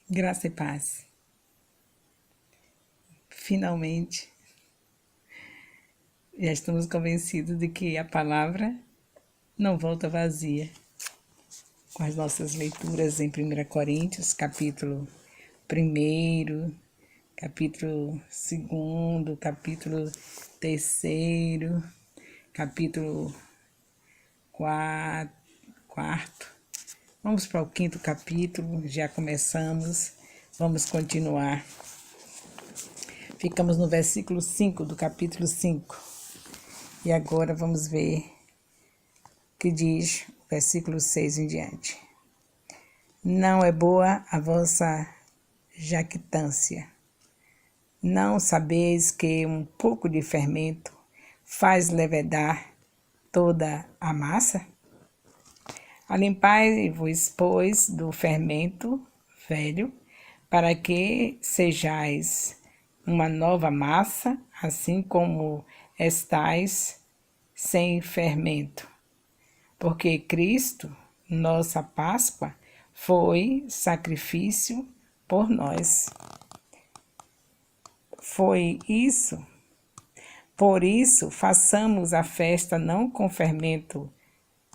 Graça e paz. Finalmente, já estamos convencidos de que a palavra não volta vazia. Com as nossas leituras em 1 Coríntios, capítulo 1, capítulo 2, capítulo 3, capítulo 4. Vamos para o 5º capítulo, já começamos, vamos continuar. Ficamos no versículo 5 do capítulo 5. E agora vamos ver o que diz o versículo 6 em diante. Não é boa a vossa jactância. Não sabeis que um pouco de fermento faz levedar toda a massa? Alimpai-vos, pois, do fermento velho, para que sejais uma nova massa, assim como estais sem fermento. Porque Cristo, nossa Páscoa, foi sacrifício por nós. Por isso, façamos a festa não com fermento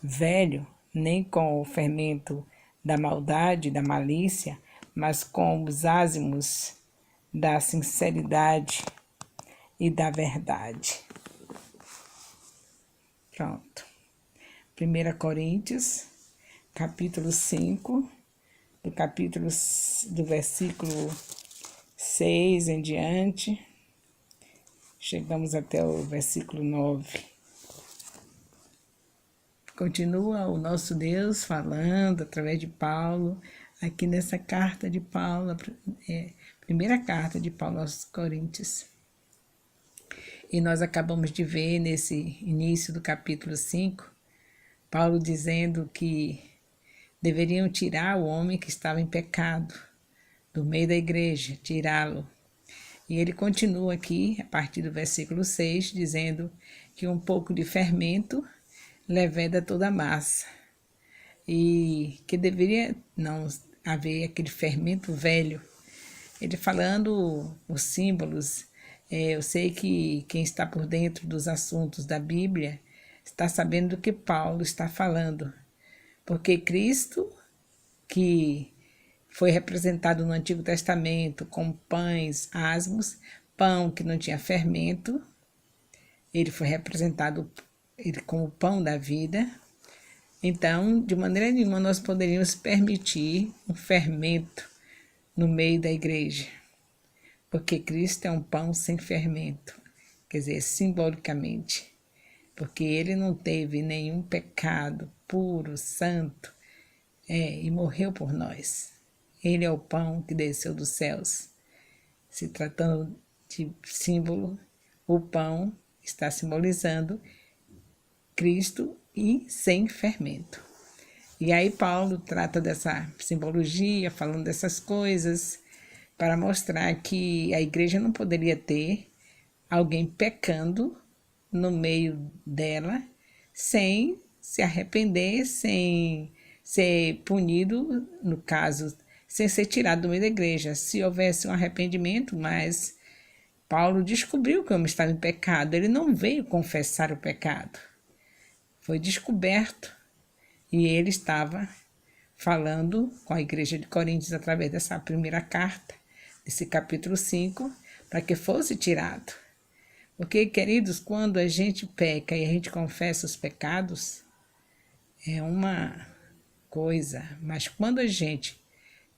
velho, nem com o fermento da maldade, da malícia, mas com os ázimos da sinceridade e da verdade. Pronto. 1 Coríntios, capítulo 5, do versículo 6 em diante, chegamos até o versículo 9. Continua o nosso Deus falando através de Paulo, aqui nessa carta de Paulo, primeira carta de Paulo aos Coríntios. E nós acabamos de ver nesse início do capítulo 5, Paulo dizendo que deveriam tirar o homem que estava em pecado do meio da igreja, tirá-lo. E ele continua aqui, a partir do versículo 6, dizendo que um pouco de fermento leveda toda a massa. E que deveria não haver aquele fermento velho. Ele falando os símbolos, eu sei que quem está por dentro dos assuntos da Bíblia está sabendo do que Paulo está falando. Porque Cristo, que foi representado no Antigo Testamento com pães asmos, pão que não tinha fermento, ele foi representado como o pão da vida. Então, de maneira nenhuma, nós poderíamos permitir um fermento no meio da igreja, porque Cristo é um pão sem fermento, quer dizer, simbolicamente, porque ele não teve nenhum pecado, puro, santo, e morreu por nós. Ele é o pão que desceu dos céus. Se tratando de símbolo, o pão está simbolizando Cristo e sem fermento. E aí Paulo trata dessa simbologia, falando dessas coisas, para mostrar que a igreja não poderia ter alguém pecando no meio dela, sem se arrepender, sem ser punido, no caso, sem ser tirado do meio da igreja. Se houvesse um arrependimento, mas Paulo descobriu que o homem estava em pecado, ele não veio confessar o pecado. Foi descoberto e ele estava falando com a igreja de Coríntios através dessa primeira carta, desse capítulo 5, para que fosse tirado. Porque, queridos, quando a gente peca e a gente confessa os pecados, é uma coisa, mas quando a gente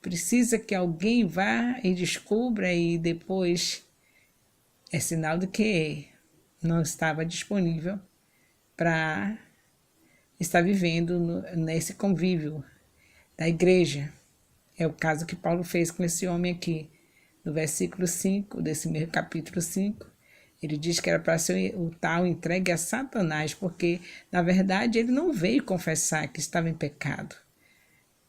precisa que alguém vá e descubra e depois é sinal de que não estava disponível para estar vivendo nesse convívio da igreja. É o caso que Paulo fez com esse homem aqui. No versículo 5, desse mesmo capítulo 5, ele diz que era para ser o tal entregue a Satanás, porque, na verdade, ele não veio confessar que estava em pecado.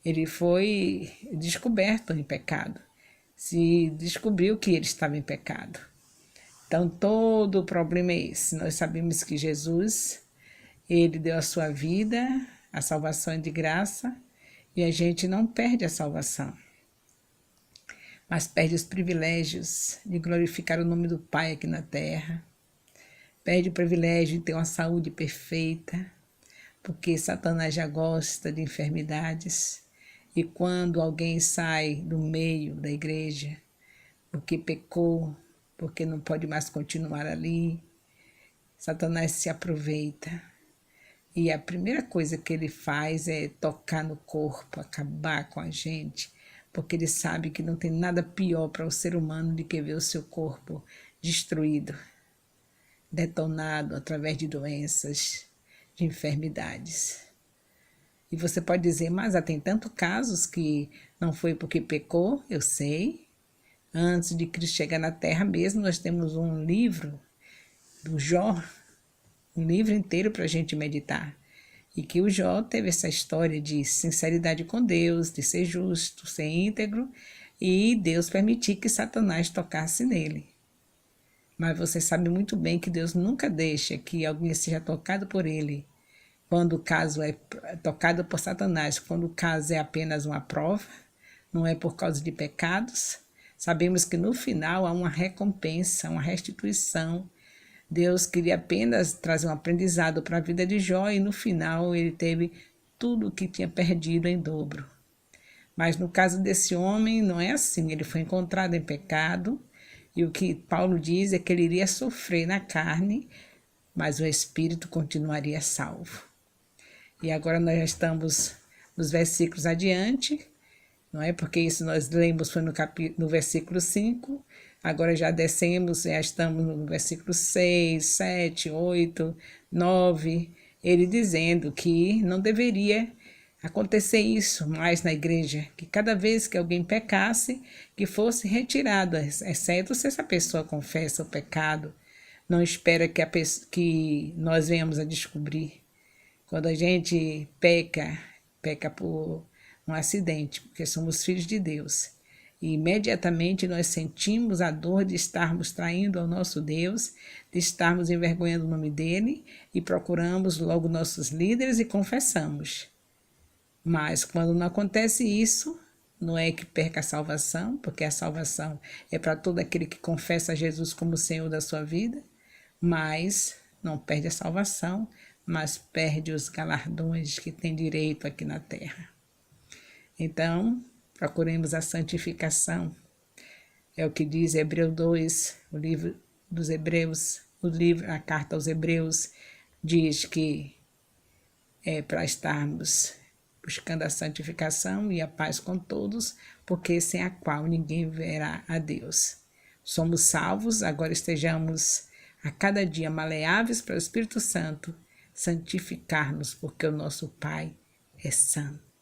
Ele foi descoberto em pecado. Se descobriu que ele estava em pecado. Então, todo o problema é esse. Nós sabemos que Jesus, ele deu a sua vida, a salvação é de graça, e a gente não perde a salvação. mas perde os privilégios de glorificar o nome do Pai aqui na terra. Perde o privilégio de ter uma saúde perfeita, porque Satanás já gosta de enfermidades. E quando alguém sai do meio da igreja, porque pecou, porque não pode mais continuar ali, Satanás se aproveita. E a primeira coisa que ele faz é tocar no corpo, acabar com a gente, porque ele sabe que não tem nada pior para o ser humano do que ver o seu corpo destruído, detonado através de doenças, de enfermidades. E você pode dizer, mas tem tantos casos que não foi porque pecou, eu sei. Antes de Cristo chegar na terra mesmo, nós temos um livro do Jó, um livro inteiro para a gente meditar. E que o Jó teve essa história de sinceridade com Deus, de ser justo, ser íntegro, e Deus permitir que Satanás tocasse nele. Mas você sabe muito bem que Deus nunca deixa que alguém seja tocado por ele, quando o caso é tocado por Satanás, quando o caso é apenas uma prova, não é por causa de pecados. Sabemos que no final há uma recompensa, uma restituição. Deus queria apenas trazer um aprendizado para a vida de Jó e no final ele teve tudo o que tinha perdido em dobro. Mas no caso desse homem não é assim, ele foi encontrado em pecado e o que Paulo diz é que ele iria sofrer na carne, mas o espírito continuaria salvo. E agora nós já estamos nos versículos adiante, não é? Porque isso nós lemos foi no versículo 5, agora já descemos, já estamos no versículo 6, 7, 8, 9, ele dizendo que não deveria acontecer isso mais na igreja, que cada vez que alguém pecasse, que fosse retirado, exceto se essa pessoa confessa o pecado, não espera que nós venhamos a descobrir. Quando a gente peca por um acidente, porque somos filhos de Deus. E imediatamente nós sentimos a dor de estarmos traindo ao nosso Deus, de estarmos envergonhando o nome dele e procuramos logo nossos líderes e confessamos. Mas quando não acontece isso, não é que perca a salvação, porque a salvação é para todo aquele que confessa Jesus como Senhor da sua vida, mas não perde a salvação, mas perde os galardões que tem direito aqui na terra. Então, procuremos a santificação. É o que diz Hebreus 2, o livro dos Hebreus, a carta aos Hebreus, diz que é para estarmos buscando a santificação e a paz com todos, porque sem a qual ninguém verá a Deus. Somos salvos, agora estejamos a cada dia maleáveis para o Espírito Santo santificar-nos, porque o nosso Pai é santo.